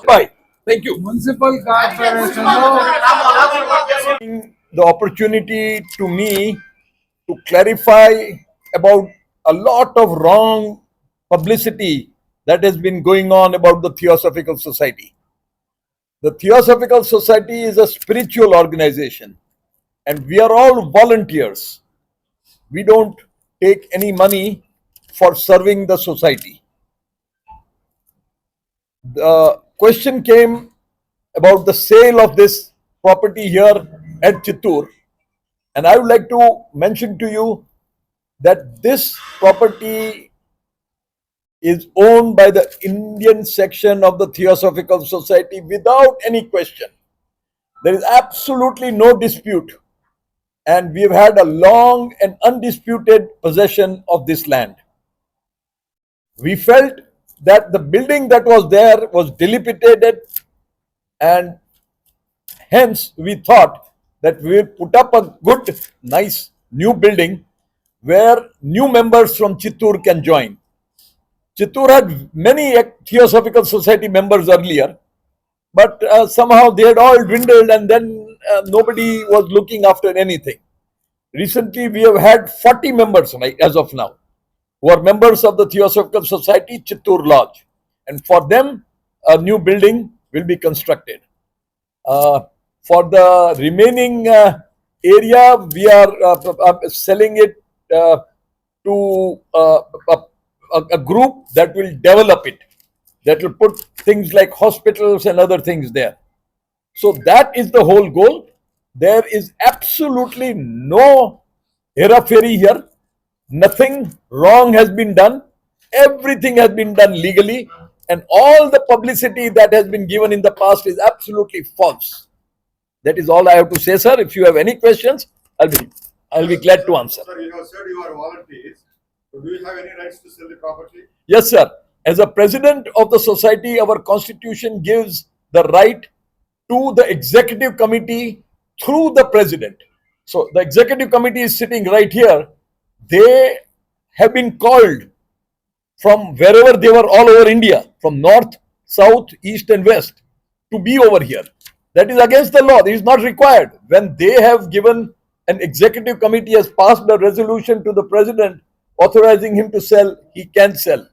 Bye. Thank you. Municipal corporation The opportunity to me to clarify about a lot of wrong publicity that has been going on about the Theosophical Society. The Theosophical Society is a spiritual organization and we are all volunteers. We don't take any money for serving the society. The question came about the sale of this property here at Chittoor, and I would like to mention to you that this property is owned by the Indian section of the Theosophical Society without any question. There is absolutely no dispute, and we have had a long and undisputed possession of this land. We felt that the building that was there was dilapidated, and hence we thought that we will put up a good, nice new building where new members from Chittoor can join. Chittoor had many Theosophical Society members earlier, but somehow they had all dwindled and then nobody was looking after anything. Recently, we have had 40 members as of now, who are members of the Theosophical Society Chittoor Lodge. And for them, a new building will be constructed. For the remaining area, we are selling it to a group that will develop it, that will put things like hospitals and other things there. So that is the whole goal. There is absolutely no hera-pheri here. Nothing wrong has been done. Everything has been done legally, and all the publicity that has been given in the past is absolutely false. That is all I have to say, sir. If you have any questions, I'll be glad to answer. Sir, you have said you are volunteers. So do you have any rights to sell the property? Yes, sir. As a president of the society, our constitution gives the right to the executive committee through the president. So the executive committee is sitting right here. They have been called from wherever they were all over India, from north, south, east and west, to be over here. That is against the law. It is not required. When they have given, an executive committee has passed a resolution to the president authorizing him to sell, he can sell.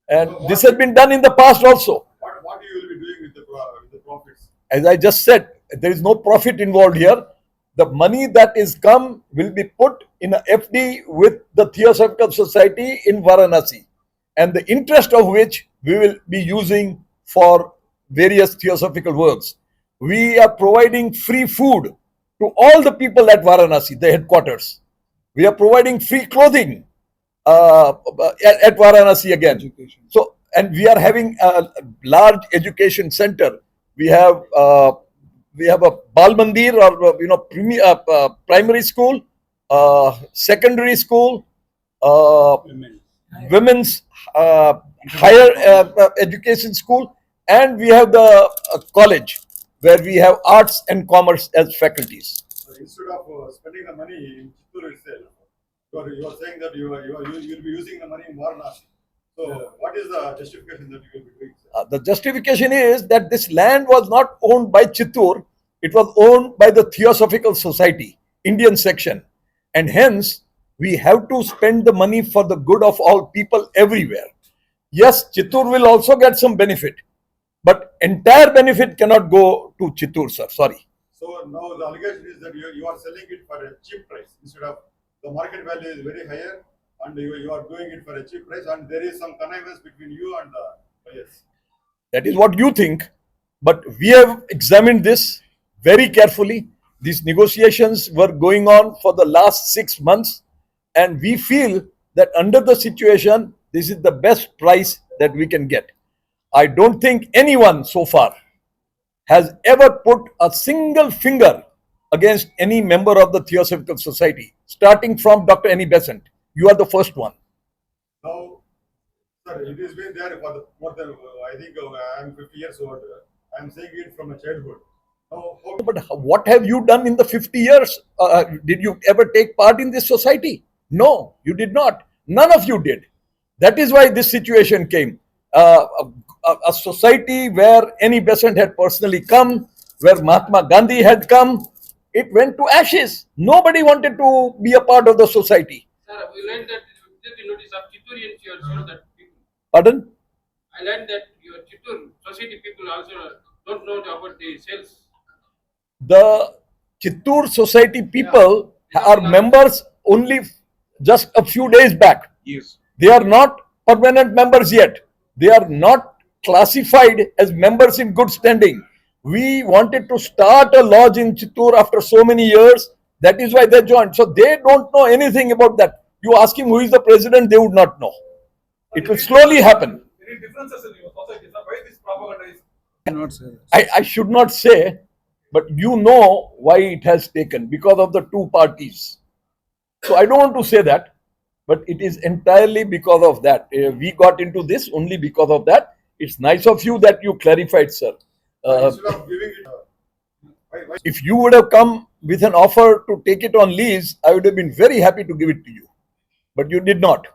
And so this has been done in the past also. What you will be doing with the profits? As I just said, there is no profit involved here. The money that is come will be put in a FD with the Theosophical Society in Varanasi, and the interest of which we will be using for various theosophical works. We are providing free food to all the people at Varanasi, the headquarters. We are providing free clothing at Varanasi again. Education. So, and we are having a large education center. We have a Bal Mandir, or primary school, secondary school, women's higher education school, and we have the college where we have arts and commerce as faculties. So instead of spending the money in Chittoor itself, you are saying that you will be using the money in Varanasi. So what is the justification that you will be doing? The justification is that this land was not owned by Chittoor, it was owned by the Theosophical Society, Indian section. And hence, we have to spend the money for the good of all people everywhere. Yes, Chittoor will also get some benefit, but entire benefit cannot go to Chittoor, sir. Sorry. So now the allegation is that you are selling it for a cheap price instead of the market value is very higher, and you are doing it for a cheap price, and there is some connivance between you and the buyers. That is what you think, but we have examined this very carefully. These negotiations were going on for the last 6 months, and we feel that under the situation, this is the best price that we can get. I don't think anyone so far has ever put a single finger against any member of the Theosophical Society, starting from Dr. Annie Besant. You are the first one. Now, sir, it has been there for more than, I think I am 50 years old. I am saying it from a childhood. But what have you done in the 50 years? Did you ever take part in this society? No, you did not. None of you did. That is why this situation came. A society where any Besant had personally come, where Mahatma Gandhi had come, it went to ashes. Nobody wanted to be a part of the society. Sir, we learned that with the notice of Chitturians, you also that people. Pardon? I learned that your Chittur society people also don't know about the sales. The Chittoor Society people are members only just a few days back. Yes. They are not permanent members yet. They are not classified as members in good standing. We wanted to start a lodge in Chittoor after so many years. That is why they joined. So they don't know anything about that. You ask him who is the president, they would not know. It will slowly happen. Any differences in your society, sir? Why this propaganda is? Not say I should not say, but you know why it has taken because of the two parties. So I don't want to say that, but it is entirely because of that. We got into this only because of that. It's nice of you that you clarified, sir. Instead of giving it, why? If you would have come with an offer to take it on lease, I would have been very happy to give it to you. But you did not.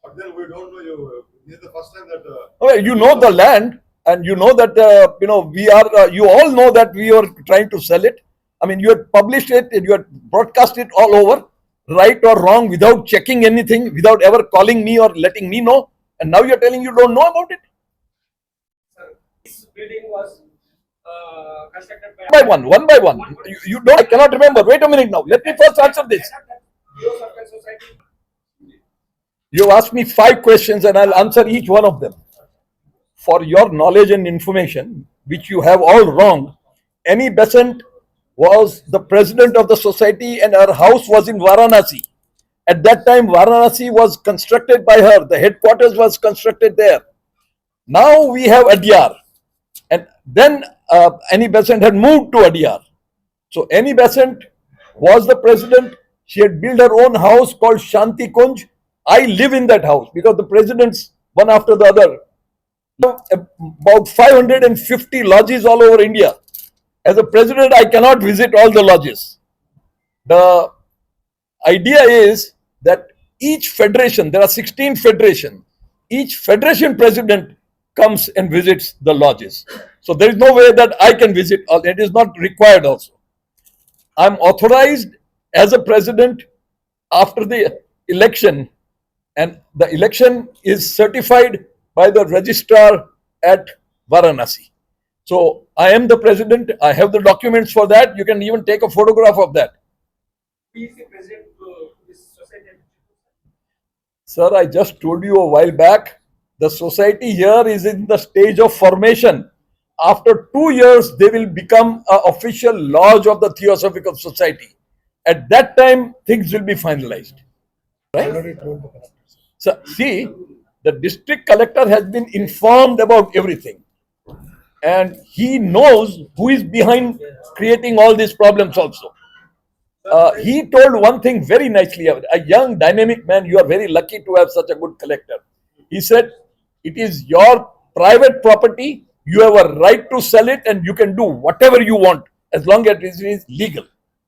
But then we don't know you. This is the first time that. Well, you know the land, and you know that we are. You all know that we are trying to sell it. I mean, you had published it and you had broadcast it all over, right or wrong, without checking anything, without ever calling me or letting me know. And now you're telling you don't know about it. This building was constructed by One by one. You don't. I cannot remember. Wait a minute now. Let me first answer this. Theosophical Society. You asked me 5 questions and I'll answer each one of them. For your knowledge and information, which you have all wrong, Annie Besant was the president of the society and her house was in Varanasi. At that time, Varanasi was constructed by her. The headquarters was constructed there. Now we have Adyar. And then Annie Besant had moved to Adyar. So Annie Besant was the president. She had built her own house called Shanti Kunj. I live in that house because the presidents, one after the other, about 550 lodges all over India. As a president, I cannot visit all the lodges. The idea is that each federation, there are 16 federations, each federation president comes and visits the lodges. So there is no way that I can visit all. It is not required also. I'm authorized as a president after the election, and the election is certified by the registrar at Varanasi. So I am the president. I have the documents for that. You can even take a photograph of that. Who is the president to this society? Sir, I just told you a while back, the society here is in the stage of formation. After 2 years, they will become an official lodge of the Theosophical Society. At that time, things will be finalized. Right? So, see, the district collector has been informed about everything. And he knows who is behind creating all these problems also. He told one thing very nicely. A young, dynamic man, you are very lucky to have such a good collector. He said, it is your private property. You have a right to sell it and you can do whatever you want as long as it is legal.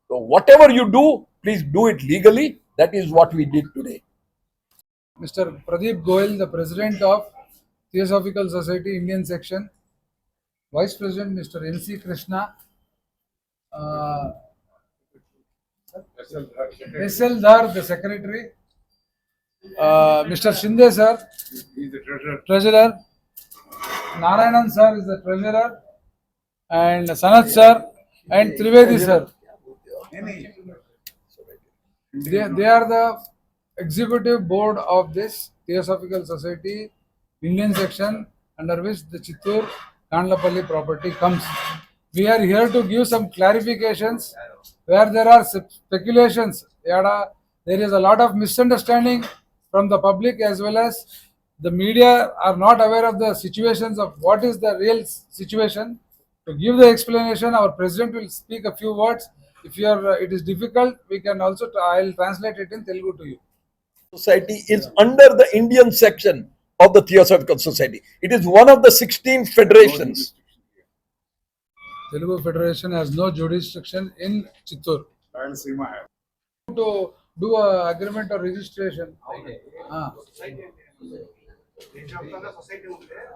So whatever you do, please do it legally. That is what we did today. Mr. Pradeep Goyal, the president of Theosophical Society Indian section, Vice President Mr. N.C. Krishna, S.L. Dhar, the secretary, Mr. Shinde sir, He's the treasurer. treasurer, Narayanan sir is the treasurer, and Sanat sir and Trivedi sir. They are the executive board of this Theosophical Society Indian section, under which the Chittoor Kandlapalli property comes. We are here to give some clarifications where there are speculations. There is a lot of misunderstanding from the public, as well as the media are not aware of the situations of what is the real situation. To give the explanation, our president will speak a few words. If you are, it is difficult, we can also, I'll translate it in Telugu to you. Society is under the Indian section of the Theosophical Society. It is one of the 16 federations. Telugu Federation has no jurisdiction in Chittoor. And Sima have. To do a agreement or registration.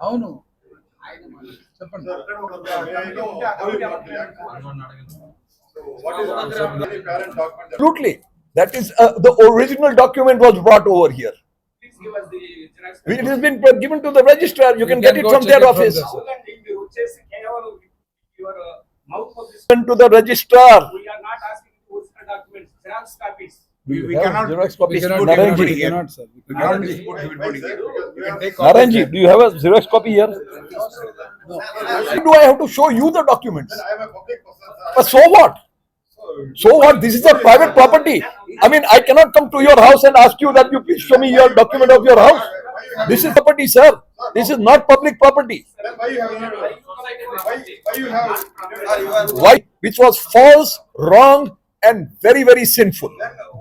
అవును చెప్పండి. May I know how you got the act? So what is any parent document? Absolutely. That is the original document was brought over here. Please give us the Xerox. It has been given to the registrar. You can get it go from check their it from office. there, sir. Your mouth of this. Given to the registrar. We are not asking for original documents, Xerox copies. We have cannot- Xerox We copies. cannot, Naranji, we cannot, sir. We We cannot. cannot dispute everybody here. You can take Naranji, do you have a Xerox copy here? Do I have to show you the documents? I am a public person. But so what? So what? This is a private property. I mean, I cannot come to your house and ask you that you please show me your document of your house. This is property, sir. This is not public property. Then why you have why you have Why? Which was false, wrong, and very, very sinful.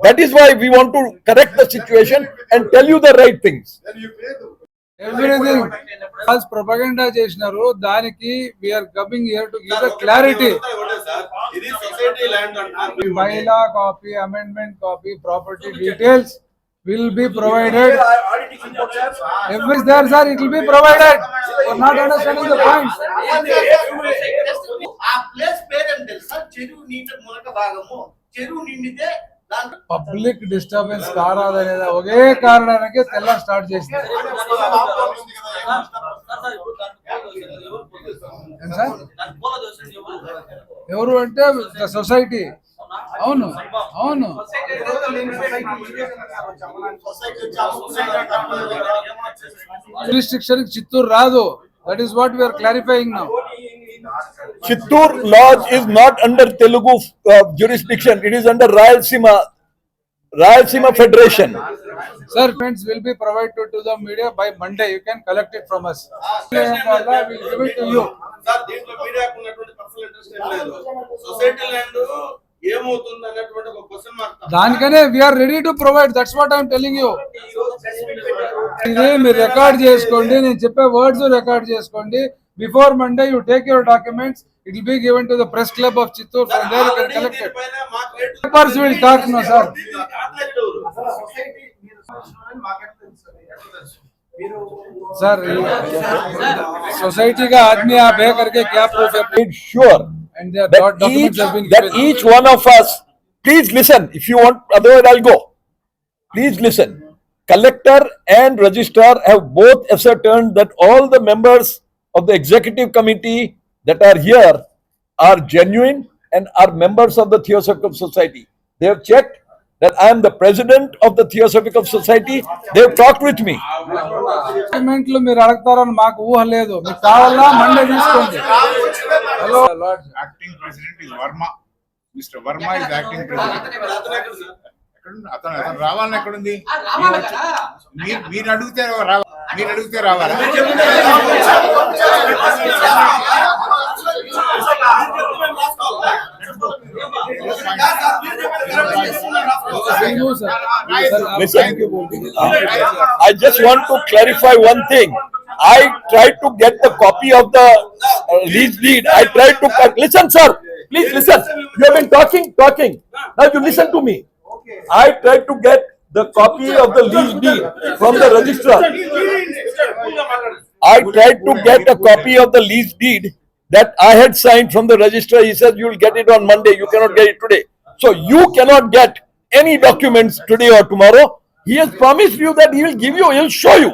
That is why we want to correct the situation and tell you the right things. then you pay the Everything false propaganda చేసినారు. దానికి we are coming here to give a clarity. ఇది society land అంటారు. Bylaw copy, amendment copy, property details will be provided. If it's there, sir, it will be provided. You're not understanding the point. ఆ place పేరేం తెలుసా? చెరువు నీటి మూలక భాగము. చెరువు నిండితే దాంట్లో పబ్లిక్ డిస్టర్బెన్స్ కారాదనే ఒకే కారణానికి తెల్ల స్టార్ట్ చేసింది. ఏం సార్? ఎవరు అంటే సొసైటీ. అవును అవును. రిస్ట్రిక్షన్ చిత్తూరు రాదు. That is what we are clarifying now. Chittoor Lodge is not under Telugu jurisdiction. It is under Rayalaseema Federation. Sir, payments will be provided to the media by Monday. You can collect it from us. We will give it to you. Sir దీంట్లో మీడియాకు ఉన్నటువంటి personal interest ఏం లేదు. Society land ఏమవుతుంది అన్నటువంటి ఒక question mark. దానికనే we are ready to provide. That's what I am telling you. ఇది మీరు రికార్డ్ చేసుకోండి. నేను చెప్పే వర్డ్స్ రికార్డ్ చేసుకోండి. Before Monday, you take your documents. It will be given to the press club of Chittoor. From there, you can collect it. Papers will talk, no, sir. Sir, society का आदमी आप है करके क्या proof है? Made sure And their that documents have been that given. each one of us, please listen. If you want, otherwise I'll go. Please listen. Collector and registrar have both ascertained that all the members of the executive committee that are here are genuine and are members of the Theosophical Society. They have checked that I am the president of the Theosophical Society. They have talked with me. డాక్యుమెంట్లు మీరు అడుగుతారని మాకు ఊహ లేదు. మీకు కావాలా Monday తీసుకోండి. Hello lord. Acting president is Verma. Mr. Verma is acting president. అతను రావాలని ఎక్కడుంది? మీరు అడిగితే రావాలా? Listen, I just want to clarify one thing. I tried to get the copy of the lease deed. I tried to listen, sir. Please listen. You have been talking. Now you listen to me. I tried to get the copy of the lease deed from the registrar. I tried to get a copy of the lease deed that I had signed from the registrar. He said you will get it on Monday. You cannot get it today. So you cannot get any documents today or tomorrow. He has promised you that he will give you, he will show you.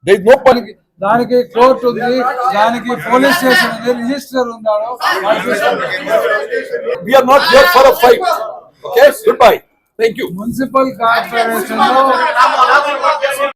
There is no point. దానికి court ఉంది, దానికి police station ఉంది, register ఉన్నాడు. We are not here for a fight. Okay, goodbye. Thank you. Municipal corporation లో